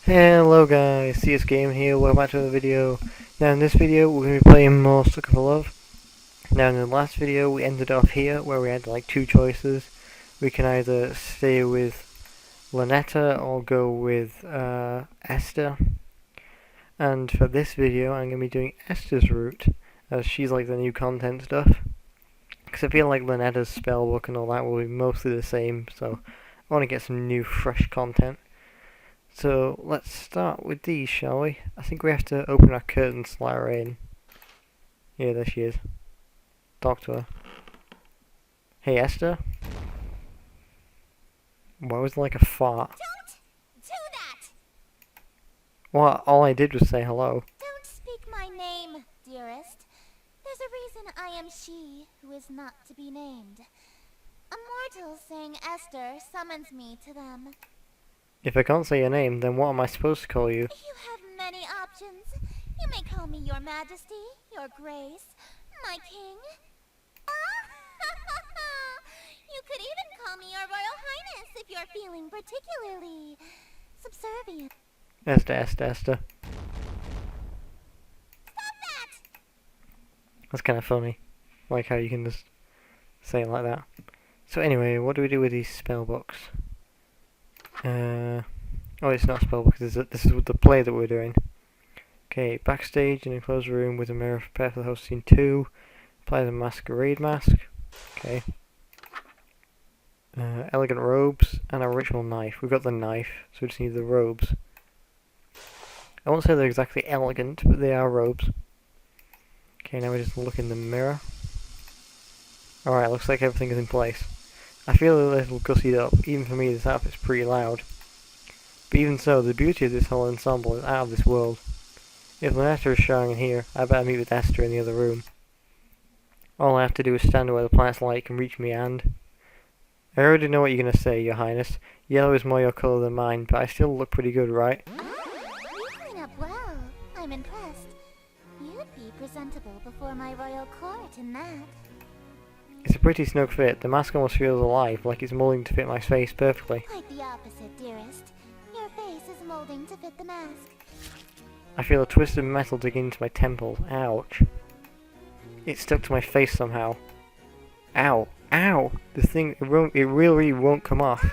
Hello guys, CS Game here, welcome back to another video. Now in this video we're going to be playing more Sucker for Love. Now in the last video we ended off here where we had like two choices. We can either stay with Lynetta or go with Esther. And for this video I'm going to be doing Esther's route, as she's like the new content stuff. Because I feel like Lynetta's spellbook and all that will be mostly the same, so I want to get some new fresh content. So let's start with these, shall we? I think we have to open our curtains to let her in. Yeah, there she is. Talk to her. Hey Esther? Why was there like a fart? Don't do that! Well, all I did was say hello. Don't speak my name, dearest. There's a reason I am she who is not to be named. A mortal saying Esther summons me to them. If I can't say your name, then what am I supposed to call you? You have many options. You may call me your majesty, your grace, my king. You could even call me your royal highness if you're feeling particularly subservient. Esther. Stop that! That's kind of funny. Like how you can just say it like that. So anyway, what do we do with these spell books? Oh, it's not spellbook. This is the play that we're doing. Okay, backstage in a closed room with a mirror prepared for the host scene 2. Apply the masquerade mask. Okay. Elegant robes and a ritual knife. We've got the knife, so we just need the robes. I won't say they're exactly elegant, but they are robes. Okay, now we just look in the mirror. Alright, looks like everything is in place. I feel a little gussied up. Even for me, this outfit's pretty loud. But even so, the beauty of this whole ensemble is out of this world. If Lynetta is showing in here, I better meet with Esther in the other room. All I have to do is stand where the planet's light can reach me and... I already know what you're going to say, your highness. Yellow is more your colour than mine, but I still look pretty good, right? You clean up well. I'm impressed. You'd be presentable before my royal court in that. It's a pretty snug fit. The mask almost feels alive, like it's molding to fit my face perfectly. Quite the opposite, dearest. Your face is molding to fit the mask. I feel a twist of metal digging into my temple. Ouch. It's stuck to my face somehow. Ow. Ow! The thing, it really won't come off.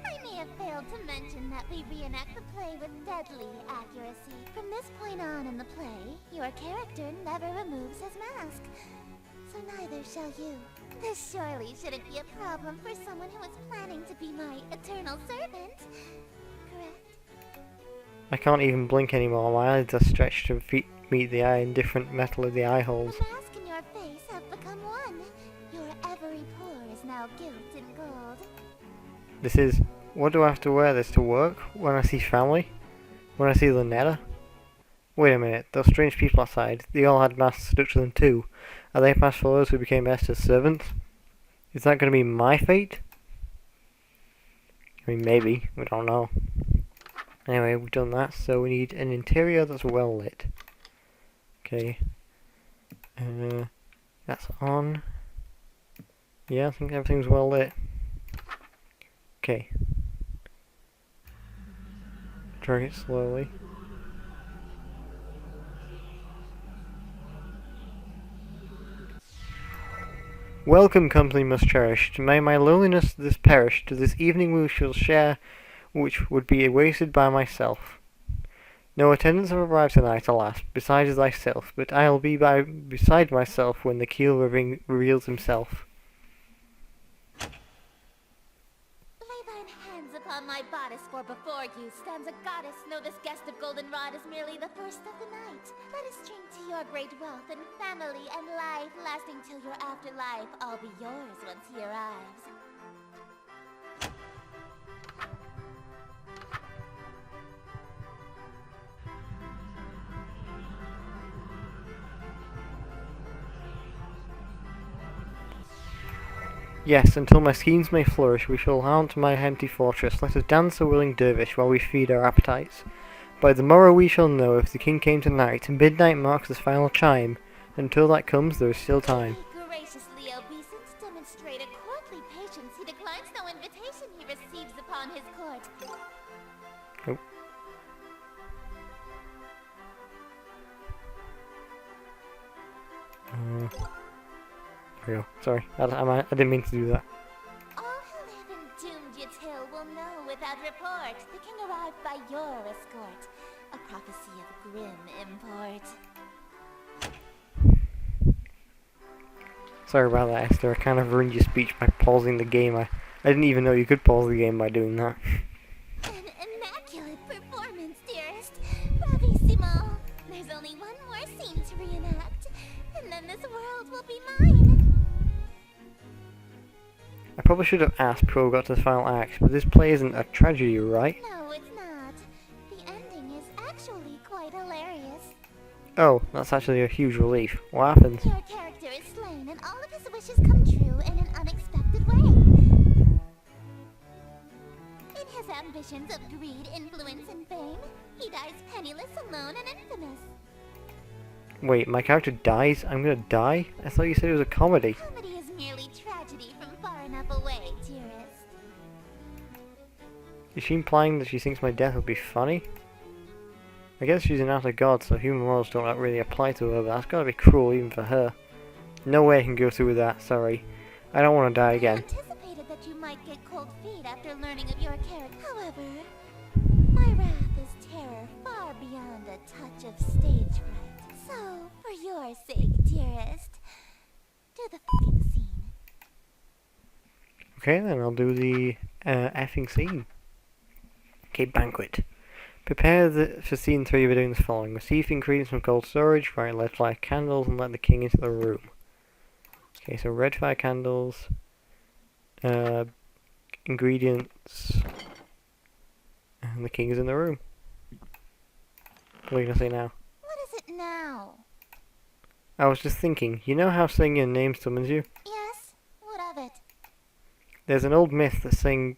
I may have failed to mention that we reenact the play with deadly accuracy. From this point on in the play, your character never removes his mask. So neither shall you. This surely shouldn't be a problem for someone who is planning to be my eternal servant. Correct? I can't even blink anymore. My eyes are stretched to meet the eye in different metal of the eye holes. The mask and your face have become one. Your every pore is now gilt in gold. This is... What do I have to wear this to work? When I see family? When I see Lynetta? Wait a minute, those strange people outside, they all had masks stuck to them too. Are they past followers who became Esther's servants? Is that going to be my fate? I mean, maybe. We don't know. Anyway, we've done that, so we need an interior that's well lit. Okay. That's on. Yeah, I think everything's well lit. Okay. Drag it slowly. Welcome, company most cherished. May my loneliness this perish. To this evening we shall share, which would be wasted by myself. No attendants have arrived tonight, alas, besides thyself, but I'll be beside myself when the keel reveals himself. Lay thine hands upon my bodice, for before you stands a goddess. Know this guest of goldenrod is merely the first of the night. Let us drink to your great wealth and family and life, lasting till your afterlife. All be yours once he arrives. Yes, until my schemes may flourish, we shall haunt my empty fortress. Let us dance a willing dervish while we feed our appetites. By the morrow we shall know if the king came tonight. Midnight marks the final chime. Until that comes, there is still time. He graciously obeisance, demonstrated courtly patience. He declines no invitation he receives upon his court. There we go. Sorry, I didn't mean to do that. All who live in doomed Yatil will know without report. The king arrived by your escort. A prophecy of grim import. Sorry about that, Esther. I kind of ruined your speech by pausing the game. I didn't even know you could pause the game by doing that. An immaculate performance, dearest. Bravissimo. There's only one more scene to reenact, and then this world will be mine. I probably should have asked before we got to the final act, but this play isn't a tragedy, right? No, it's not. The ending is actually quite hilarious. Oh, that's actually a huge relief. What happens? Your character is slain, and all of his wishes come true in an unexpected way. In his ambitions of greed, influence, and fame, he dies penniless, alone, and infamous. Wait, my character dies? I'm gonna die? I thought you said it was a comedy. Comedy is merely tragedy from far enough away, dearest. Is she implying that she thinks my death will be funny? I guess she's an outer god, so human morals don't really apply to her, but that's gotta be cruel even for her. No way I can go through with that, sorry. I don't want to die I again. anticipated that you might get cold feet after learning of your character. However, my wrath is terror far beyond a touch of stage fright. So, for your sake, dearest, do the f***ing scene. Okay, then I'll do the effing scene. Okay, banquet. Prepare for scene 3 by doing the following. Receive ingredients from cold storage, write red fire candles, and let the king into the room. Okay, so red fire candles, ingredients, and the king is in the room. What are you gonna say now? What is it now? I was just thinking, you know how saying your name summons you? Yes? What of it? There's an old myth that saying,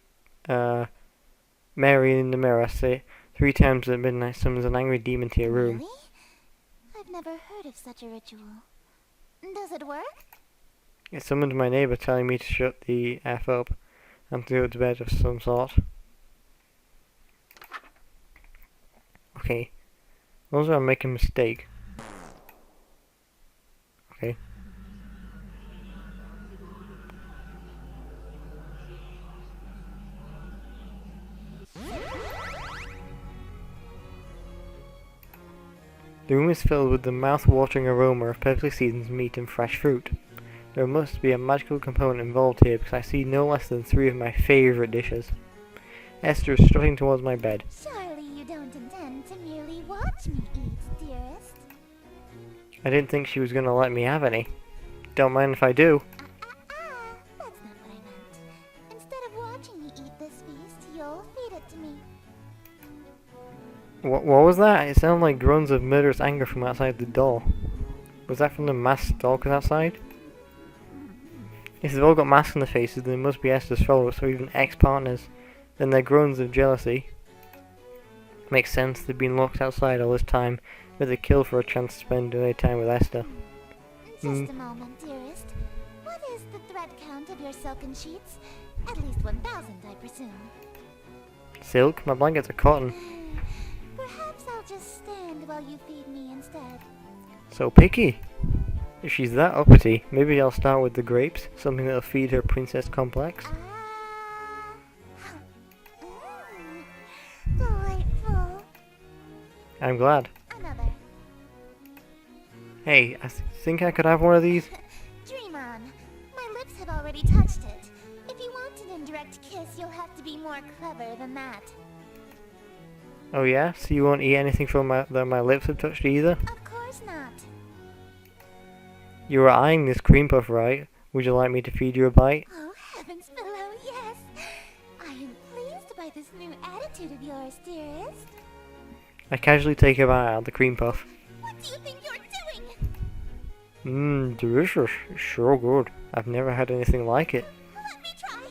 Mary in the mirror, say 3 times at midnight summons an angry demon to your room. Really? I've never heard of such a ritual. Does it work? It summoned my neighbour telling me to shut the F up and to go to bed of some sort. Okay. Those are making a mistake. Okay. The room is filled with the mouth-watering aroma of perfectly seasoned meat and fresh fruit. There must be a magical component involved here because I see no less than 3 of my favourite dishes. Esther is strutting towards my bed. Surely you don't intend to merely watch me eat, dearest. I didn't think she was going to let me have any. Don't mind if I do. That's not what I meant. Instead of watching me eat this feast, you'll feed it to me. What was that? It sounded like groans of murderous anger from outside the door. Was that from the masked stalkers outside? If they've all got masks on their faces, then they must be Esther's followers or even ex-partners. Then their groans of jealousy. Makes sense, they've been locked outside all this time, but they killed for a chance to spend their time with Esther. Just a moment, dearest. What is the thread count of your silken sheets? At least 1,000, I presume. Silk? My blankets are cotton. Perhaps I'll just stand while you feed me instead. So picky. If she's that uppity, maybe I'll start with the grapes, something that'll feed her princess complex. Delightful. I'm glad. Another. Hey, I think I could have one of these? Dream on. My lips have already touched it. If you want an indirect kiss, you'll have to be more clever than that. Oh yeah? So you won't eat anything from that my lips have touched either? Of course not. You were eyeing this cream puff, right? Would you like me to feed you a bite? Oh, heavens below, yes. I am pleased by this new attitude of yours, dearest. I casually take a bite out of the cream puff. What do you think you're doing? Mmm, delicious. It's so good. I've never had anything like it. Let me try.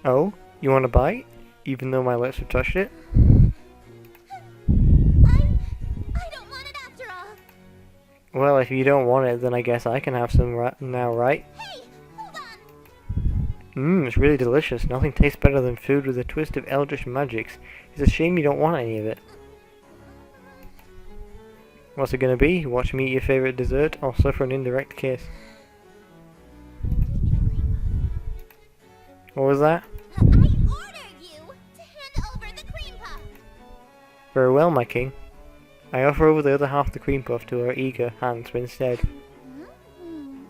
Oh? You want a bite? Even though my lips have touched it? I don't want it after all. Well, if you don't want it, then I guess I can have some now, right? Hey, hold on. Mmm, it's really delicious. Nothing tastes better than food with a twist of eldritch magics. It's a shame you don't want any of it. What's it gonna be? Watch me eat your favourite dessert or suffer an indirect kiss? What was that? I order you to hand over the cream puff. Very well, my king. I offer over the other half of the cream puff to her eager hands instead. Mm.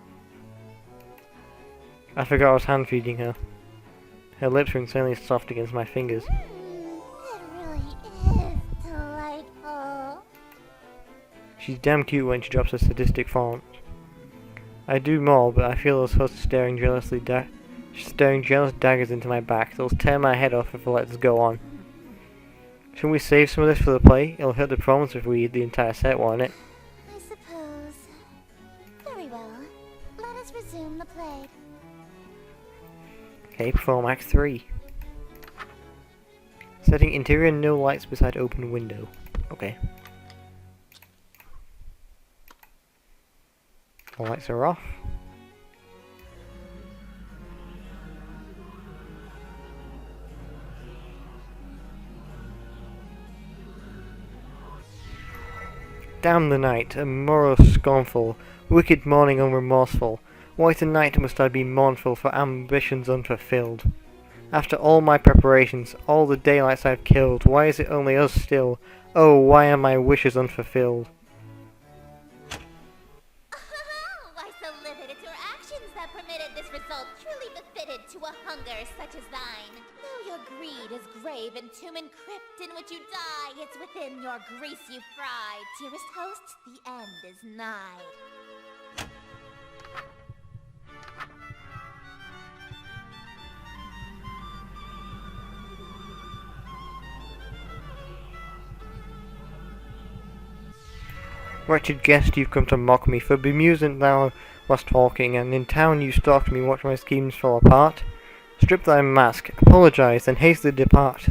I forgot I was hand feeding her. Her lips were insanely soft against my fingers. It really is delightful. She's damn cute when she drops a sadistic font. I do more, but I feel those husks staring jealous daggers into my back. They'll tear my head off if I let this go on. Shouldn't we save some of this for the play? It'll hurt the performance if we eat the entire set, won't it? I suppose. Very well. Let us resume the play. Okay, perform Act 3. Setting interior no lights beside open window. Okay. The lights are off. Damn the night, a morrow scornful, wicked morning unremorseful. White a night must I be mournful for ambitions unfulfilled. After all my preparations, all the daylights I've killed, why is it only us still? Oh, why are my wishes unfulfilled? Why so livid? It's your actions that permitted this result, truly befitted to a hunger such as thine. Though your greed is grave and tomb and crypt in which you die, it's within your grease you fry. Dearest hosts, the end is nigh. Wretched guest, you've come to mock me, for bemusement thou wast talking, and in town you stalked me, watch my schemes fall apart. Strip thy mask, apologize, and hastily depart.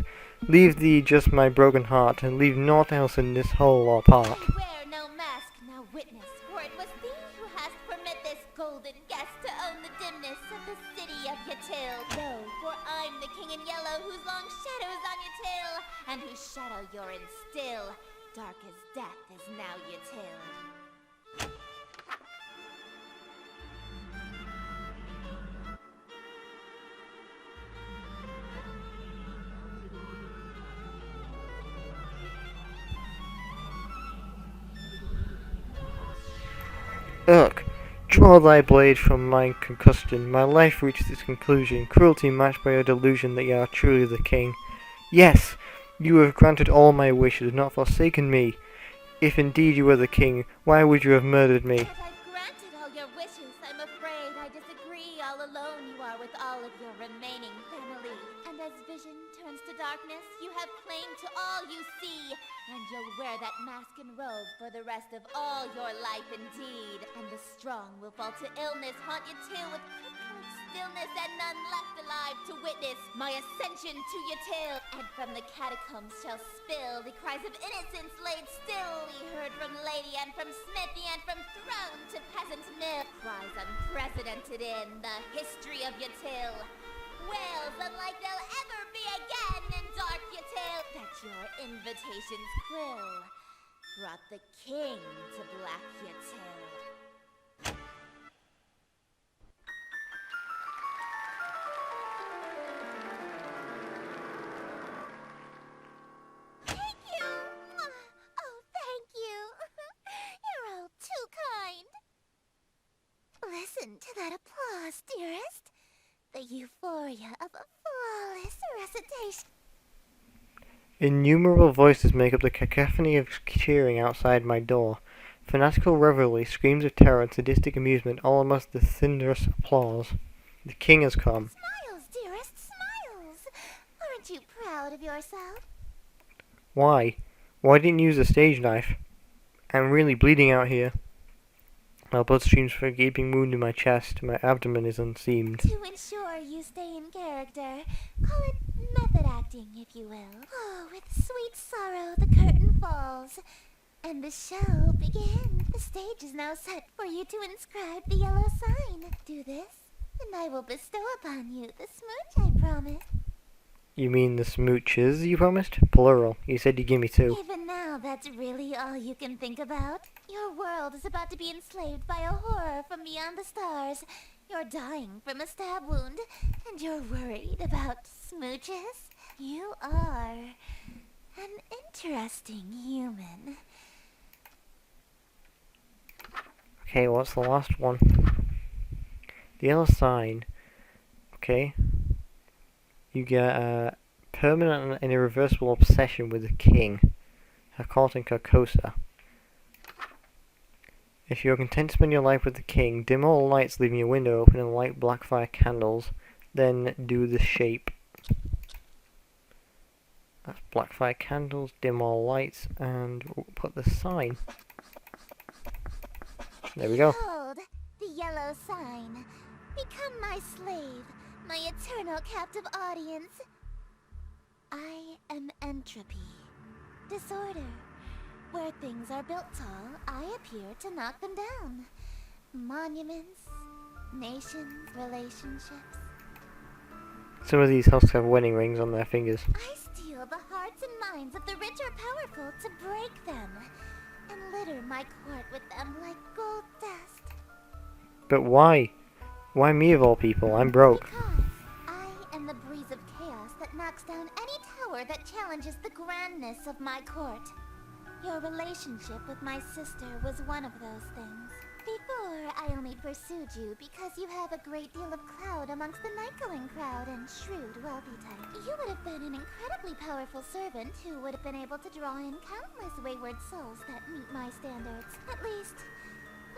Leave thee just my broken heart, and leave naught else in this whole or part. I wear no mask, now witness, for it was thee who hast permit this golden guest to own the dimness of the city of Yatil. No, for I'm the king in yellow, whose long shadow's on your tail, and whose shadow you're in still. Dark as death is now Yatil. Ugh! Draw thy blade from my concussion. My life reached its conclusion. Cruelty matched by your delusion that you are truly the king. Yes! You have granted all my wishes, not forsaken me. If indeed you were the king, why would you have murdered me? As I've granted all your wishes, I'm afraid I disagree. All alone you are with all of your remaining family. And as vision turns to darkness, you have claim to all you see. And you'll wear that mask and robe for the rest of all your life indeed. And the strong will fall to illness, haunt you too with crippling stillness, and none left alive to witness my ascension to Yatil. And from the catacombs shall spill the cries of innocence laid still. We heard from lady and from smithy and from throne to peasant mill. Cries unprecedented in the history of Yatil. Wails unlike they'll ever be again in dark Yatil. That your invitations quill brought the king to Black Yatil. Thank you! Oh, thank you! You're all too kind. Listen to that applause, dearest. The euphoria of a flawless recitation. Innumerable voices make up the cacophony of cheering outside my door. Fanatical revelry, screams of terror, and sadistic amusement all amongst the thunderous applause. The king has come. Smiles, dearest, smiles! Aren't you proud of yourself? Why? Why didn't you use a stage knife? I'm really bleeding out here. My blood streams from a gaping wound in my chest. My abdomen is unseamed. To ensure you stay in character, call it method acting, if you will. Oh, with sweet sorrow the curtain falls, and the show begins. The stage is now set for you to inscribe the yellow sign. Do this, and I will bestow upon you the smooch I promised. You mean the smooches you promised? Plural. You said you'd give me 2. Even now, that's really all you can think about? Your world is about to be enslaved by a horror from beyond the stars. You're dying from a stab wound, and you're worried about smooches? You are an interesting human. Okay, what's the last one? The yellow sign. Okay. You get a permanent and irreversible obsession with the king, Hakort and Carcosa. If you're content to spend your life with the king, dim all the lights leaving your window open and light blackfire candles, then do the shape. That's blackfire candles, dim all lights, and put the sign. There we go. Behold, the yellow sign. Become my slave, my eternal captive audience. I am entropy, disorder. Where things are built tall, I appear to knock them down. Monuments, nations, relationships. Some of these husks have wedding rings on their fingers. I steal the hearts and minds of the rich or powerful to break them, and litter my court with them like gold dust. But why? Why me of all people? I'm broke. Because I am the breeze of chaos that knocks down any tower that challenges the grandness of my court. Your relationship with my sister was one of those things. Before, I only pursued you because you have a great deal of clout amongst the night-going crowd and shrewd, wealthy type. You would have been an incredibly powerful servant who would have been able to draw in countless wayward souls that meet my standards. At least,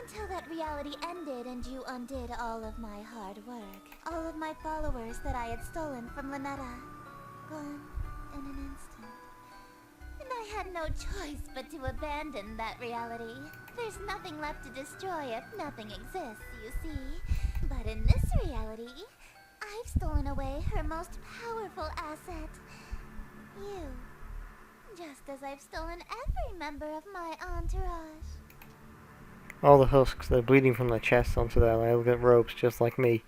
until that reality ended and you undid all of my hard work. All of my followers that I had stolen from Lynetta. Gone in an instant. And I had no choice but to abandon that reality. There's nothing left to destroy if nothing exists, you see. But in this reality, I've stolen away her most powerful asset. You. Just as I've stolen every member of my entourage. All the husks, they're bleeding from their chests onto their elegant robes, just like me.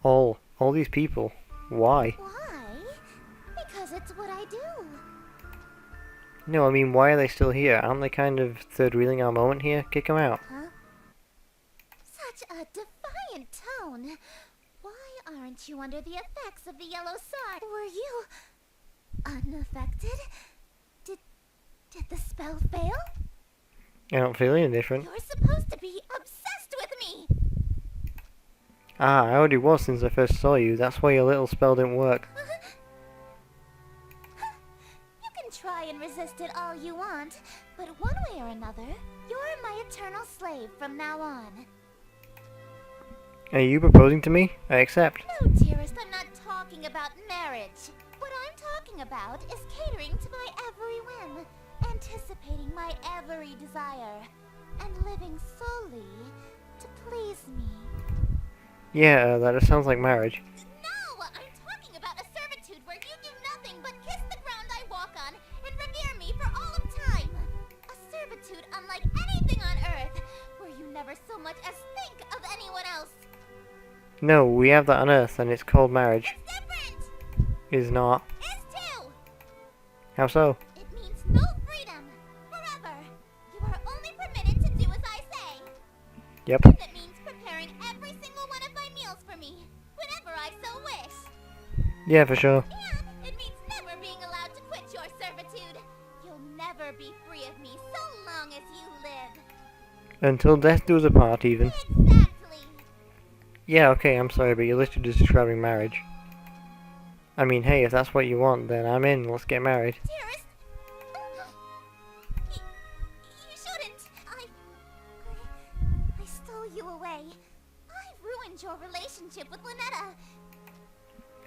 All these people. Why? Why? Because it's what I do. No, I mean, why are they still here? Aren't they kind of third-wheeling our moment here? Kick them out. Huh? Such a defiant tone. Why aren't you under the effects of the yellow sign? Were you unaffected? Did the spell fail? I don't feel any different. You're supposed to be obsessed with me. Ah, I already was since I first saw you. That's why your little spell didn't work. You can try and resist it all you want, but one way or another, you're my eternal slave from now on. Are you proposing to me? I accept. No, dearest, I'm not talking about marriage. What I'm talking about is catering to my every whim, anticipating my every desire, and living solely to please me. Yeah, that sounds like marriage. No! I'm talking about a servitude where you do nothing but kiss the ground I walk on and revere me for all of time. A servitude unlike anything on Earth, where you never so much as think of anyone else. No, we have that on Earth, and it's called marriage. It's different! Is not. Is too! How so? It means no freedom. Forever. You are only permitted to do as I say. Yep. And it means preparing every single one of my meals for me, whenever I so wish. Yeah, for sure. And it means never being allowed to quit your servitude. You'll never be free of me so long as you live. Until death do us apart, even. Exactly. Yeah, okay, I'm sorry, but you're literally just describing marriage. I mean, hey, if that's what you want, then I'm in. Let's get married. Dearest, you shouldn't. I stole you away. I ruined your relationship with Lynetta.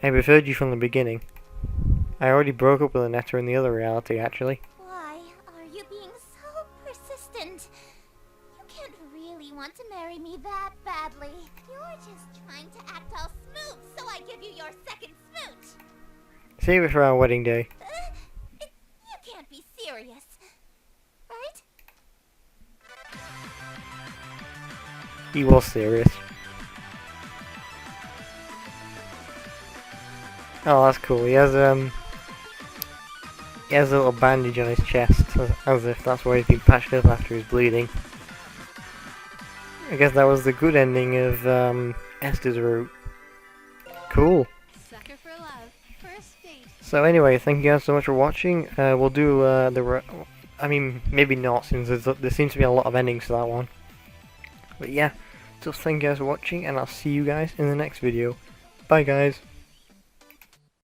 I preferred you from the beginning. I already broke up with Lynetta in the other reality, actually. Why are you being so persistent? You can't really want to marry me that badly. You're just trying to act all smooth, so I give you your second smooch. Save it for our wedding day. You can't be serious, right? He was serious. Oh, that's cool. He has a little bandage on his chest, as if that's where he's been patched up after his bleeding. I guess that was the good ending of Esther's route. Cool. Sucker for love. First date. So anyway, thank you guys so much for watching. We'll do I mean, maybe not, since there seems to be a lot of endings to that one. But yeah, just thank you guys for watching, and I'll see you guys in the next video. Bye guys.